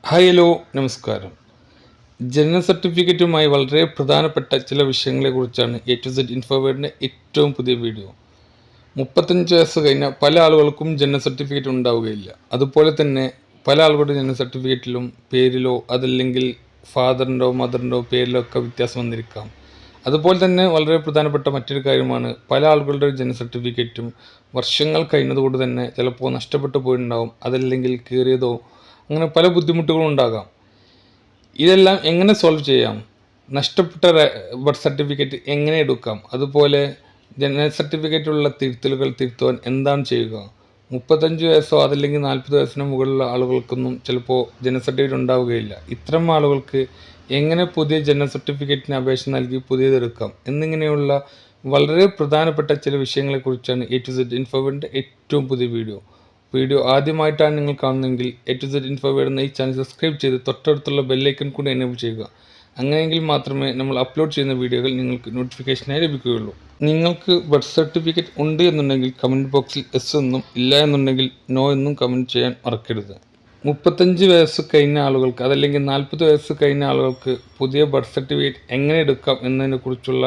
Hello നമസ്കാരം. ജനന സർട്ടിഫിക്കറ്റുമായി വളരെ പ്രധാനപ്പെട്ട ചില വിഷയങ്ങളെക്കുറിച്ചാണ് എ ടു സെഡ് ഇൻഫോവേഡിൻ്റെ ഏറ്റവും പുതിയ വീഡിയോ. 35 വയസ്സ് കഴിഞ്ഞ പല ആളുകൾക്കും ജനന സർട്ടിഫിക്കറ്റ് ഉണ്ടാവുകയില്ല. അതുപോലെ തന്നെ പല ആളുകളുടെ ജനന സർട്ടിഫിക്കറ്റിലും പേരിലോ അതല്ലെങ്കിൽ ഫാദറിൻ്റെയോ മദറിൻ്റെയോ പേരിലോ ഒക്കെ വ്യത്യാസം വന്നിരിക്കാം. അതുപോലെ തന്നെ വളരെ പ്രധാനപ്പെട്ട മറ്റൊരു കാര്യമാണ്, പല ആളുകളുടെ ജനന സർട്ടിഫിക്കറ്റും വർഷങ്ങൾ കഴിഞ്ഞതുകൊണ്ട് തന്നെ ചിലപ്പോൾ നഷ്ടപ്പെട്ടു പോയിട്ടുണ്ടാവും, അതല്ലെങ്കിൽ കീറിയതോ അങ്ങനെ പല ബുദ്ധിമുട്ടുകളും ഉണ്ടാകാം. ഇതെല്ലാം എങ്ങനെ സോൾവ് ചെയ്യാം? നഷ്ടപ്പെട്ട ബർത്ത് സർട്ടിഫിക്കറ്റ് എങ്ങനെ എടുക്കാം? അതുപോലെ ജനന സർട്ടിഫിക്കറ്റിലുള്ള തിരുത്തലുകൾ തിരുത്തുവാൻ എന്താണ് ചെയ്യുക? 35 വയസ്സോ അതല്ലെങ്കിൽ 40 വയസ്സിന് മുകളിലുള്ള ആളുകൾക്കൊന്നും ചിലപ്പോൾ ജനന സർട്ടിഫിക്കറ്റ് ഉണ്ടാവുകയില്ല. ഇത്തരം ആളുകൾക്ക് എങ്ങനെ പുതിയ ജനന സർട്ടിഫിക്കറ്റിന് അപേക്ഷ നൽകി പുതിയതെടുക്കാം എന്നിങ്ങനെയുള്ള വളരെ പ്രധാനപ്പെട്ട ചില വിഷയങ്ങളെക്കുറിച്ചാണ് എ ടു സെഡ് ഇൻഫോവേഡിൻ്റെ ഏറ്റവും പുതിയ വീഡിയോ ആദ്യമായിട്ടാണ് നിങ്ങൾ കാണുന്നതെങ്കിൽ എ ടു സെഡ് ഇൻഫോവേഡ് എന്ന ഈ ചാനൽ സബ്സ്ക്രൈബ് ചെയ്ത് തൊട്ടടുത്തുള്ള ബെല്ലൈക്കൺ കൂടി എനേബിൾ ചെയ്യുക. അങ്ങനെയെങ്കിൽ മാത്രമേ നമ്മൾ അപ്ലോഡ് ചെയ്യുന്ന വീഡിയോകൾ നിങ്ങൾക്ക് നോട്ടിഫിക്കേഷനായി ലഭിക്കുകയുള്ളൂ. നിങ്ങൾക്ക് ബർത്ത് സർട്ടിഫിക്കറ്റ് ഉണ്ട് എന്നുണ്ടെങ്കിൽ കമൻറ്റ് ബോക്സിൽ എസ് എന്നും ഇല്ല എന്നുണ്ടെങ്കിൽ നോ എന്നും കമൻറ്റ് ചെയ്യാൻ മറക്കരുത്. 35 വയസ്സ് കഴിഞ്ഞ ആളുകൾക്ക് അതല്ലെങ്കിൽ 40 വയസ്സ് കഴിഞ്ഞ ആളുകൾക്ക് പുതിയ ബർത്ത് സർട്ടിഫിക്കറ്റ് എങ്ങനെ എടുക്കാം എന്നതിനെക്കുറിച്ചുള്ള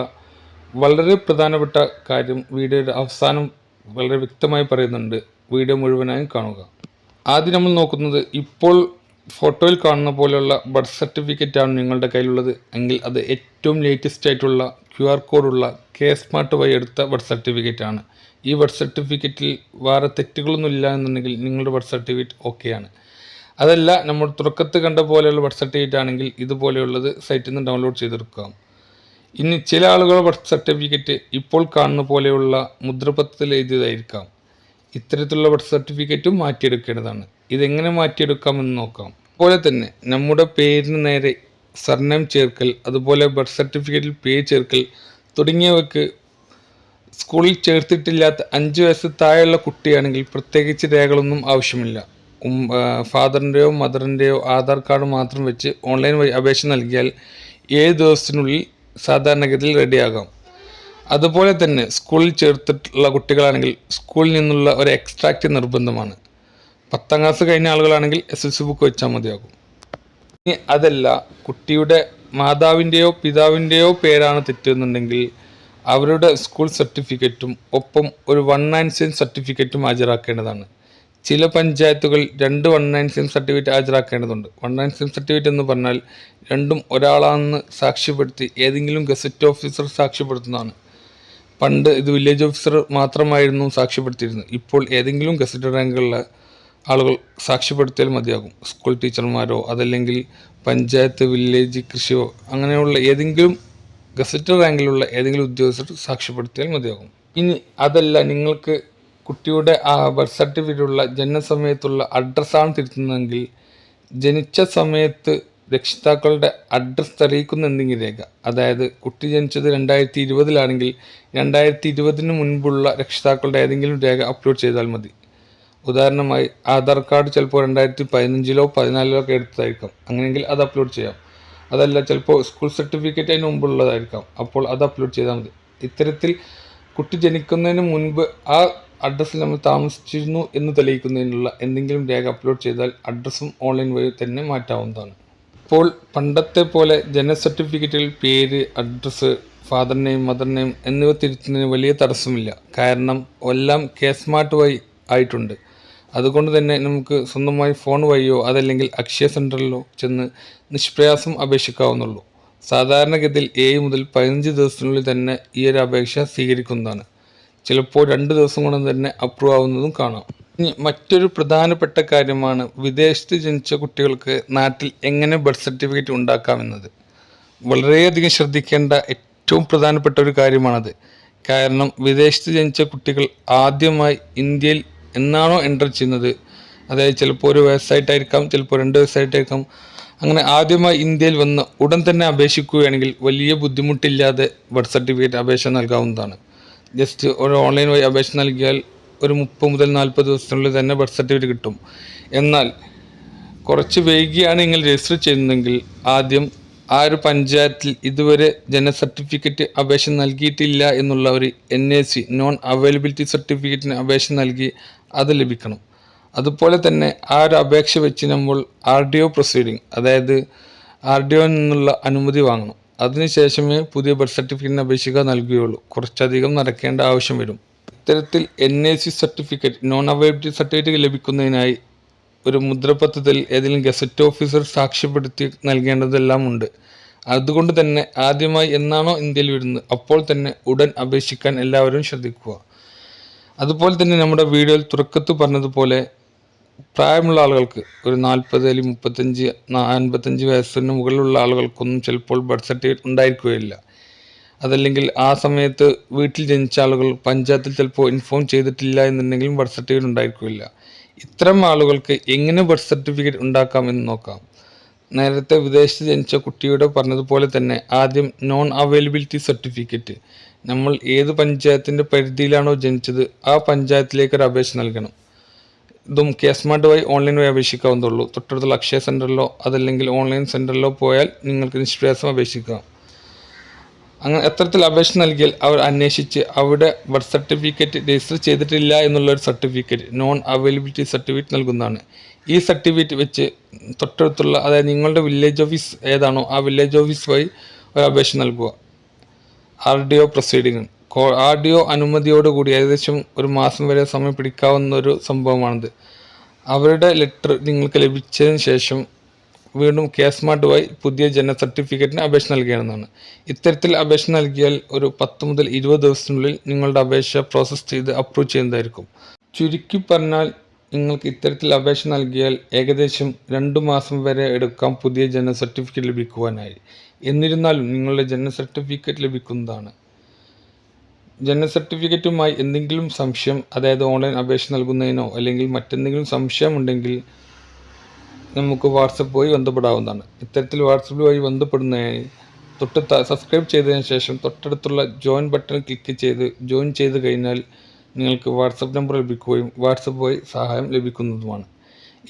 വളരെ പ്രധാനപ്പെട്ട കാര്യം വീഡിയോയുടെ അവസാനം വളരെ വ്യക്തമായി പറയുന്നുണ്ട്. വീഡിയോ മുഴുവനായും കാണുക. ആദ്യം നമ്മൾ നോക്കുന്നത്, ഇപ്പോൾ ഫോട്ടോയിൽ കാണുന്ന പോലെയുള്ള ബർത്ത് സർട്ടിഫിക്കറ്റാണ് നിങ്ങളുടെ കയ്യിലുള്ളത് എങ്കിൽ അത് ഏറ്റവും ലേറ്റസ്റ്റ് ആയിട്ടുള്ള QR കോഡുള്ള സ്മാർട്ട് വഴി എടുത്ത ബർത്ത് സർട്ടിഫിക്കറ്റാണ്. ഈ ബർത്ത് സർട്ടിഫിക്കറ്റിൽ വേറെ തെറ്റുകളൊന്നും ഇല്ല എന്നുണ്ടെങ്കിൽ നിങ്ങളുടെ ബർത്ത് സർട്ടിഫിക്കറ്റ് ഓക്കെയാണ്. അതല്ല, നമ്മൾ തുടക്കത്ത് കണ്ട പോലെയുള്ള ബർത്ത് സർട്ടിഫിക്കറ്റ് ആണെങ്കിൽ ഇതുപോലെയുള്ളത് സൈറ്റിൽ നിന്ന് ഡൗൺലോഡ് ചെയ്തെടുക്കാം. ഇനി ചില ആളുകളുടെ ബർത്ത് സർട്ടിഫിക്കറ്റ് ഇപ്പോൾ കാണുന്ന പോലെയുള്ള മുദ്രപത്രത്തിൽ എഴുതിയതായിരിക്കാം. ഇത്തരത്തിലുള്ള ബർത്ത് സർട്ടിഫിക്കറ്റും മാറ്റിയെടുക്കേണ്ടതാണ്. ഇതെങ്ങനെ മാറ്റിയെടുക്കാമെന്ന് നോക്കാം. അതുപോലെ തന്നെ നമ്മുടെ പേരിന് നേരെ സർനെയിം ചേർക്കൽ, അതുപോലെ ബർത്ത് സർട്ടിഫിക്കറ്റിൽ പേര് ചേർക്കൽ തുടങ്ങിയവയ്ക്ക് സ്കൂളിൽ ചേർത്തിട്ടില്ലാത്ത 5 വയസ്സ് താഴെയുള്ള കുട്ടിയാണെങ്കിൽ പ്രത്യേകിച്ച് രേഖകളൊന്നും ആവശ്യമില്ല. ഫാദറിൻ്റെയോ മദറിൻ്റെയോ ആധാർ കാർഡ് മാത്രം വെച്ച് ഓൺലൈൻ വഴി അപേക്ഷ നൽകിയാൽ 7 ദിവസത്തിനുള്ളിൽ സാധാരണഗതിയിൽ റെഡിയാകാം. അതുപോലെ തന്നെ സ്കൂളിൽ ചേർത്തിട്ടുള്ള കുട്ടികളാണെങ്കിൽ സ്കൂളിൽ നിന്നുള്ള ഒരു എക്സ്ട്രാക്റ്റ് നിർബന്ധമാണ്. 10ാം ക്ലാസ് കഴിഞ്ഞ ആളുകളാണെങ്കിൽ SSLC ബുക്ക് വെച്ചാൽ മതിയാകും. ഇനി അതല്ല, കുട്ടിയുടെ മാതാവിൻ്റെയോ പിതാവിൻ്റെയോ പേരാണ് തെറ്റുന്നുണ്ടെങ്കിൽ അവരുടെ സ്കൂൾ സർട്ടിഫിക്കറ്റും ഒപ്പം ഒരു 197 സർട്ടിഫിക്കറ്റും ഹാജരാക്കേണ്ടതാണ്. ചില പഞ്ചായത്തുകൾ 2 197 സർട്ടിഫിക്കറ്റ് ഹാജരാക്കേണ്ടതുണ്ട്. 197 സർട്ടിഫിക്കറ്റ് എന്ന് പറഞ്ഞാൽ രണ്ടും ഒരാളാണെന്ന് സാക്ഷ്യപ്പെടുത്തി ഏതെങ്കിലും ഗസറ്റ് ഓഫീസർ സാക്ഷ്യപ്പെടുത്തുന്നതാണ്. പണ്ട് ഇത് വില്ലേജ് ഓഫീസർ മാത്രമായിരുന്നു സാക്ഷ്യപ്പെടുത്തിയിരുന്നത്. ഇപ്പോൾ ഏതെങ്കിലും ഗസറ്റ് റാങ്കുള്ള ആളുകൾ സാക്ഷ്യപ്പെടുത്തിയാൽ മതിയാകും. സ്കൂൾ ടീച്ചർമാരോ അതല്ലെങ്കിൽ പഞ്ചായത്ത്, വില്ലേജ്, കൃഷിയോ അങ്ങനെയുള്ള ഏതെങ്കിലും ഗസറ്റ് റാങ്കിലുള്ള ഏതെങ്കിലും ഉദ്യോഗസ്ഥർ സാക്ഷ്യപ്പെടുത്തിയാൽ മതിയാകും. ഇനി അതല്ല, നിങ്ങൾക്ക് കുട്ടിയുടെ ബർത്ത് സർട്ടിഫിക്കറ്റുള്ള ജനന സമയത്തുള്ള അഡ്രസ്സാണ് തിരുത്തുന്നതെങ്കിൽ ജനിച്ച സമയത്ത് രക്ഷിതാക്കളുടെ അഡ്രസ്സ് തെളിയിക്കുന്ന എന്തെങ്കിലും രേഖ, അതായത് കുട്ടി ജനിച്ചത് 2020 2020 മുൻപുള്ള രക്ഷിതാക്കളുടെ ഏതെങ്കിലും രേഖ അപ്ലോഡ് ചെയ്താൽ മതി. ഉദാഹരണമായി ആധാർ കാർഡ് ചിലപ്പോൾ 2015 14 ഒക്കെ എടുത്തതായിരിക്കാം, അങ്ങനെയെങ്കിൽ അത് അപ്ലോഡ് ചെയ്യാം. അതല്ല, ചിലപ്പോൾ സ്കൂൾ സർട്ടിഫിക്കറ്റ് അതിന് മുമ്പുള്ളതായിരിക്കാം, അപ്പോൾ അത് അപ്ലോഡ് ചെയ്താൽ മതി. ഇത്തരത്തിൽ കുട്ടി ജനിക്കുന്നതിന് മുൻപ് ആ അഡ്രസ്സിൽ നമ്മൾ താമസിച്ചിരുന്നു എന്ന് തെളിയിക്കുന്നതിനുള്ള എന്തെങ്കിലും രേഖ അപ്ലോഡ് ചെയ്താൽ അഡ്രസ്സും ഓൺലൈൻ വഴി തന്നെ മാറ്റാവുന്നതാണ്. ഇപ്പോൾ പണ്ടത്തെ പോലെ ജനന സർട്ടിഫിക്കറ്റിൽ പേര്, address, father name, mother name എന്നിവ തിരുത്തുന്നതിന് വലിയ തടസ്സമില്ല. കാരണം എല്ലാം സ്മാർട്ട് വഴി ആയിട്ടുണ്ട്. അതുകൊണ്ട് തന്നെ നമുക്ക് സ്വന്തമായി ഫോൺ വഴിയോ അതല്ലെങ്കിൽ അക്ഷയ സെൻറ്ററിലോ ചെന്ന് നിഷ്പ്രയാസം അപേക്ഷിക്കാവുന്നുള്ളൂ. സാധാരണഗതിയിൽ 7 മുതൽ 15 ദിവസത്തിനുള്ളിൽ തന്നെ ഈ ഒരു അപേക്ഷ സ്വീകരിക്കുന്നതാണ്. ചിലപ്പോൾ 2 ദിവസം കൊണ്ട് തന്നെ അപ്രൂവ് ആവുന്നതും കാണാം. ഇനി മറ്റൊരു പ്രധാനപ്പെട്ട കാര്യമാണ്, വിദേശത്ത് ജനിച്ച കുട്ടികൾക്ക് നാട്ടിൽ എങ്ങനെ ബർത്ത് സർട്ടിഫിക്കറ്റ് ഉണ്ടാക്കാമെന്നത്. വളരെയധികം ശ്രദ്ധിക്കേണ്ട ഏറ്റവും പ്രധാനപ്പെട്ട ഒരു കാര്യമാണത്. കാരണം വിദേശത്ത് ജനിച്ച കുട്ടികൾ ആദ്യമായി ഇന്ത്യയിൽ എന്നാണോ എൻ്റർ ചെയ്യുന്നത്, അതായത് ചിലപ്പോൾ 1 വയസ്സായിട്ടായിരിക്കാം, ചിലപ്പോൾ 2 വയസ്സായിട്ടായിരിക്കാം, അങ്ങനെ ആദ്യമായി ഇന്ത്യയിൽ വന്ന് ഉടൻ തന്നെ അപേക്ഷിക്കുകയാണെങ്കിൽ വലിയ ബുദ്ധിമുട്ടില്ലാതെ ബർത്ത് സർട്ടിഫിക്കറ്റ് അപേക്ഷ നൽകാവുന്നതാണ്. ജസ്റ്റ് ഒരു ഓൺലൈൻ വഴി അപേക്ഷ നൽകിയാൽ ഒരു 30 മുതൽ 40 ദിവസത്തിനുള്ളിൽ തന്നെ ബർത്ത് സർട്ടിഫിക്കറ്റ് കിട്ടും. എന്നാൽ കുറച്ച് വൈകിയാണ് നിങ്ങൾ രജിസ്റ്റർ ചെയ്യുന്നതെങ്കിൽ ആദ്യം ആ ഒരു പഞ്ചായത്തിൽ ഇതുവരെ ജനന സർട്ടിഫിക്കറ്റ് അപേക്ഷ നൽകിയിട്ടില്ല എന്നുള്ള ഒരു NAC നോൺ അവൈലബിലിറ്റി സർട്ടിഫിക്കറ്റിന് അപേക്ഷ നൽകി അത് ലഭിക്കണം. അതുപോലെ തന്നെ ആ ഒരു അപേക്ഷ വെച്ച് നമ്മൾ RDO പ്രൊസീഡിങ്, അതായത് RDO നിന്നുള്ള അനുമതി വാങ്ങണം. അതിനുശേഷമേ പുതിയ ബർത്ത് സർട്ടിഫിക്കറ്റിന് അപേക്ഷിക്കുക നൽകുകയുള്ളൂ. കുറച്ചധികം നടക്കേണ്ട ആവശ്യം വരും. ഇത്തരത്തിൽ NAC certificate, non availability certificate ലഭിക്കുന്നതിനായി ഒരു മുദ്രപത്രത്തിൽ ഏതെങ്കിലും ഗസറ്റ് ഓഫീസർ സാക്ഷ്യപ്പെടുത്തി നൽകേണ്ടതെല്ലാം ഉണ്ട്. അതുകൊണ്ട് തന്നെ ആദ്യമായി എന്നാണോ ഇന്ത്യയിൽ വരുന്നത് അപ്പോൾ തന്നെ ഉടൻ അപേക്ഷിക്കാൻ എല്ലാവരും ശ്രദ്ധിക്കുക. അതുപോലെ തന്നെ നമ്മുടെ വീഡിയോയിൽ തുടക്കത്തിൽ പറഞ്ഞതുപോലെ പ്രായമുള്ള ആളുകൾക്ക് ഒരു 40 അല്ലെങ്കിൽ 35, 55 വയസ്സിന് മുകളിലുള്ള ആളുകൾക്കൊന്നും ചിലപ്പോൾ ബർത്ത് സർട്ടിഫിക്കറ്റ് ഉണ്ടായിരിക്കുകയില്ല. അതല്ലെങ്കിൽ ആ സമയത്ത് വീട്ടിൽ ജനിച്ച ആളുകൾ പഞ്ചായത്തിൽ ചിലപ്പോൾ ഇൻഫോം ചെയ്തിട്ടില്ല എന്നുണ്ടെങ്കിലും ബർത്ത് സർട്ടിഫിക്കറ്റ് ഉണ്ടായിരിക്കില്ല. ഇത്തരം ആളുകൾക്ക് എങ്ങനെ ബർത്ത് സർട്ടിഫിക്കറ്റ് ഉണ്ടാക്കാം എന്ന് നോക്കാം. നേരത്തെ വിദേശത്ത് ജനിച്ച കുട്ടിയുടെ പറഞ്ഞതുപോലെ തന്നെ ആദ്യം നോൺ അവൈലബിലിറ്റി സർട്ടിഫിക്കറ്റ്, നമ്മൾ ഏത് പഞ്ചായത്തിൻ്റെ പരിധിയിലാണോ ജനിച്ചത് ആ പഞ്ചായത്തിലേക്ക് ഒരു അപേക്ഷ നൽകണം. ഇതും കേസ്മാർട്ട് വഴി ഓൺലൈൻ വഴി അപേക്ഷിക്കാവുന്നതുള്ളൂ. തൊട്ടടുത്തുള്ള അക്ഷയ സെൻറ്ററിലോ അതല്ലെങ്കിൽ ഓൺലൈൻ സെൻറ്ററിലോ പോയാൽ നിങ്ങൾക്ക് നിഷ്പ്രയാസം അപേക്ഷിക്കാം. അങ്ങനെ എത്തരത്തിൽ അപേക്ഷ നൽകിയാൽ അവർ അന്വേഷിച്ച് അവിടെ ബർത്ത് സർട്ടിഫിക്കറ്റ് രജിസ്റ്റർ ചെയ്തിട്ടില്ല എന്നുള്ളൊരു സർട്ടിഫിക്കറ്റ്, നോൺ അവൈലബിലിറ്റി സർട്ടിഫിക്കറ്റ് നൽകുന്നതാണ്. ഈ സർട്ടിഫിക്കറ്റ് വെച്ച് തൊട്ടടുത്തുള്ള, അതായത് നിങ്ങളുടെ വില്ലേജ് ഓഫീസ് ഏതാണോ ആ വില്ലേജ് ഓഫീസ് വഴി ഒരു അപേക്ഷ നൽകുക. RDO പ്രൊസീഡിങ്, RDO അനുമതിയോടുകൂടി ഏകദേശം ഒരു മാസം വരെ സമയം പിടിക്കാവുന്ന ഒരു സംഭവമാണിത്. അവരുടെ ലെറ്റർ നിങ്ങൾക്ക് ലഭിച്ചതിന് ശേഷം വീണ്ടും കേസ്മാർട്ട് വഴി പുതിയ ജനന സർട്ടിഫിക്കറ്റിന് അപേക്ഷ നൽകേണ്ടതാണ്. ഇത്തരത്തിൽ അപേക്ഷ നൽകിയാൽ ഒരു 10 മുതൽ 20 ദിവസത്തിനുള്ളിൽ നിങ്ങളുടെ അപേക്ഷ പ്രോസസ്സ് ചെയ്ത് അപ്രൂവ് ചെയ്യുന്നതായിരിക്കും. ചുരുക്കി പറഞ്ഞാൽ നിങ്ങൾക്ക് ഇത്തരത്തിൽ അപേക്ഷ നൽകിയാൽ ഏകദേശം 2 മാസം വരെ എടുക്കാം പുതിയ ജനന സർട്ടിഫിക്കറ്റ് ലഭിക്കുവാനായി. എന്നിരുന്നാലും നിങ്ങളുടെ ജനന സർട്ടിഫിക്കറ്റ് ലഭിക്കുന്നതാണ്. ജനന സർട്ടിഫിക്കറ്റുമായി എന്തെങ്കിലും സംശയം, അതായത് ഓൺലൈൻ അപേക്ഷ നൽകുന്നതിനോ അല്ലെങ്കിൽ മറ്റെന്തെങ്കിലും സംശയം ഉണ്ടെങ്കിൽ നമുക്ക് വാട്സപ്പ് വഴി ബന്ധപ്പെടാവുന്നതാണ്. ഇത്തരത്തിൽ വാട്സപ്പ് വഴി ബന്ധപ്പെടുന്നതിനായി സബ്സ്ക്രൈബ് ചെയ്തതിന് ശേഷം തൊട്ടടുത്തുള്ള ജോയിൻ ബട്ടൺ ക്ലിക്ക് ചെയ്ത് ജോയിൻ ചെയ്ത് കഴിഞ്ഞാൽ നിങ്ങൾക്ക് വാട്സപ്പ് നമ്പർ ലഭിക്കുകയും വാട്സപ്പ് വഴി സഹായം ലഭിക്കുന്നതുമാണ്.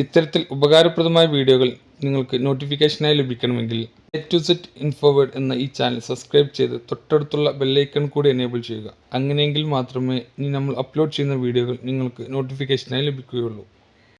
ഇത്തരത്തിൽ ഉപകാരപ്രദമായ വീഡിയോകൾ നിങ്ങൾക്ക് നോട്ടിഫിക്കേഷനായി ലഭിക്കണമെങ്കിൽ A to Z ഇൻഫോവേഡ് എന്ന ഈ ചാനൽ സബ്സ്ക്രൈബ് ചെയ്ത് തൊട്ടടുത്തുള്ള ബെല്ലൈക്കൺ കൂടി എനേബിൾ ചെയ്യുക. അങ്ങനെയെങ്കിൽ മാത്രമേ ഇനി നമ്മൾ അപ്ലോഡ് ചെയ്യുന്ന വീഡിയോകൾ നിങ്ങൾക്ക് നോട്ടിഫിക്കേഷനായി ലഭിക്കുകയുള്ളൂ.